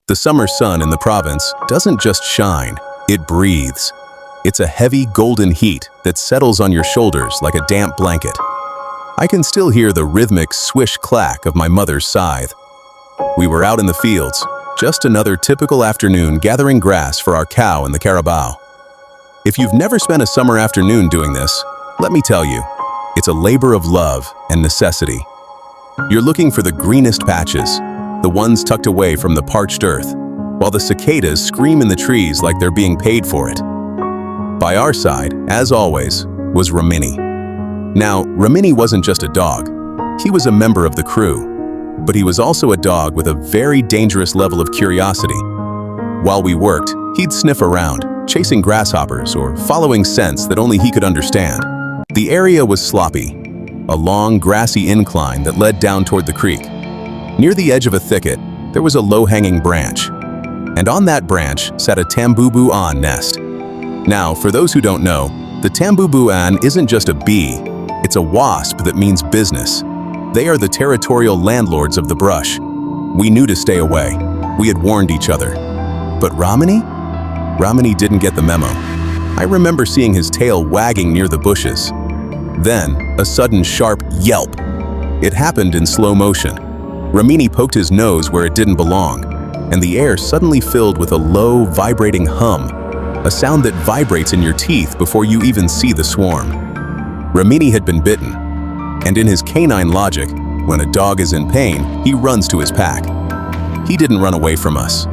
The summer sun in the province doesn't just shine, it breathes. It's a heavy golden heat that settles on your shoulders like a damp blanket. I can still hear the rhythmic swish-clack of my mother's scythe. We were out in the fields, just another typical afternoon gathering grass for our cow and the carabao. If you've never spent a summer afternoon doing this, let me tell you, it's a labor of love and necessity. You're looking for the greenest patches, the ones tucked away from the parched earth, while the cicadas scream in the trees like they're being paid for it. By our side, as always, was Ramini. Now, Ramini wasn't just a dog. He was a member of the crew, but he was also a dog with a very dangerous level of curiosity. While we worked, he'd sniff around, chasing grasshoppers or following scents that only he could understand. The area was sloppy, a long, grassy incline that led down toward the creek. Near the edge of a thicket, there was a low-hanging branch, and on that branch sat a Tambubu-an nest. Now, for those who don't know, the Tambubu-an isn't just a bee, it's a wasp that means business. They are the territorial landlords of the brush. We knew to stay away. We had warned each other. But Ramini? Ramini didn't get the memo. I remember seeing his tail wagging near the bushes. Then, a sudden sharp yelp. It happened in slow motion. Ramini poked his nose where it didn't belong, and the air suddenly filled with a low, vibrating hum, a sound that vibrates in your teeth before you even see the swarm. Ramini had been bitten, and in his canine logic, when a dog is in pain, he runs to his pack. He didn't run away from us.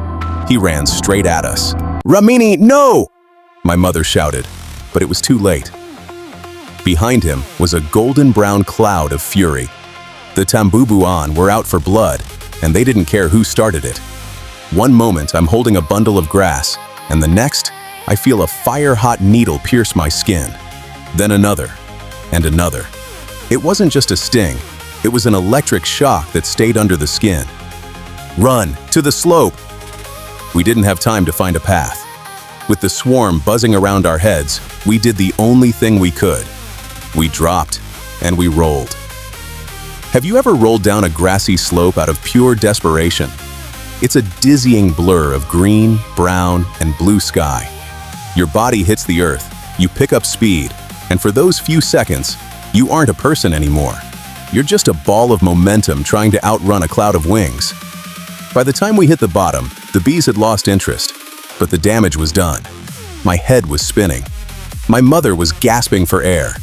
He ran straight at us. "Ramini, no!" my mother shouted, but it was too late. Behind him was a golden-brown cloud of fury. The Tambubu-an were out for blood, and they didn't care who started it. One moment I'm holding a bundle of grass, and the next, I feel a fire-hot needle pierce my skin. Then another, and another. It wasn't just a sting, it was an electric shock that stayed under the skin. "Run, to the slope!" We didn't have time to find a path. With the swarm buzzing around our heads, we did the only thing we could. We dropped, and we rolled. Have you ever rolled down a grassy slope out of pure desperation? It's a dizzying blur of green, brown, and blue sky. Your body hits the earth, you pick up speed, and for those few seconds, you aren't a person anymore. You're just a ball of momentum trying to outrun a cloud of wings. By the time we hit the bottom, the bees had lost interest, but the damage was done. My head was spinning. My mother was gasping for air.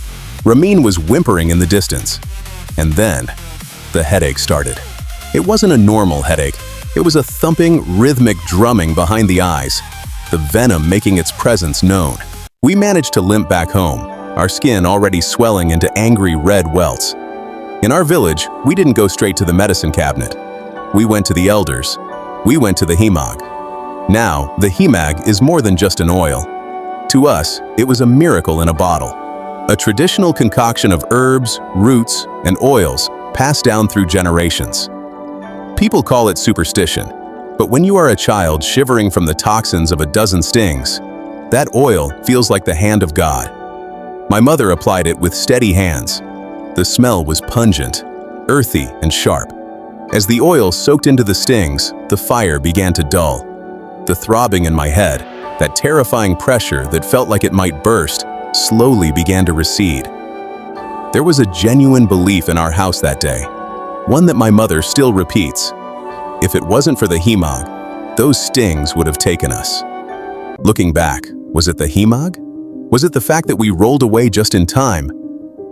Ramin was whimpering in the distance. And then, the headache started. It wasn't a normal headache. It was a thumping, rhythmic drumming behind the eyes, the venom making its presence known. We managed to limp back home, our skin already swelling into angry red welts. In our village, we didn't go straight to the medicine cabinet. We went to the elders. We went to the Himag. Now, the Himag is more than just an oil. To us, it was a miracle in a bottle. A traditional concoction of herbs, roots, and oils passed down through generations. People call it superstition, but when you are a child shivering from the toxins of a dozen stings, that oil feels like the hand of God. My mother applied it with steady hands. The smell was pungent, earthy, and sharp. As the oil soaked into the stings, the fire began to dull. The throbbing in my head, that terrifying pressure that felt like it might burst, slowly began to recede. There was a genuine belief in our house that day, one that my mother still repeats. If it wasn't for the Himag, those stings would have taken us. Looking back, was it the Himag? Was it the fact that we rolled away just in time?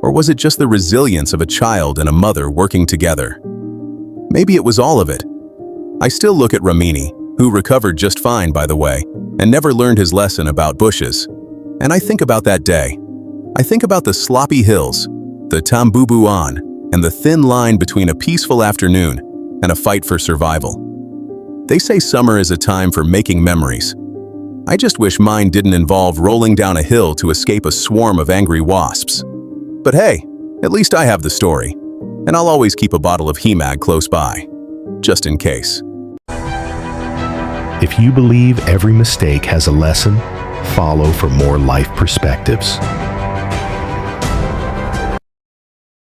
Or was it just the resilience of a child and a mother working together? Maybe it was all of it. I still look at Ramini, who recovered just fine, by the way, and never learned his lesson about bushes. And I think about that day. I think about the sloppy hills, the Tambubu-an, and the thin line between a peaceful afternoon and a fight for survival. They say summer is a time for making memories. I just wish mine didn't involve rolling down a hill to escape a swarm of angry wasps. But hey, at least I have the story, and I'll always keep a bottle of Himag close by, just in case. If you believe every mistake has a lesson, follow for more life perspectives.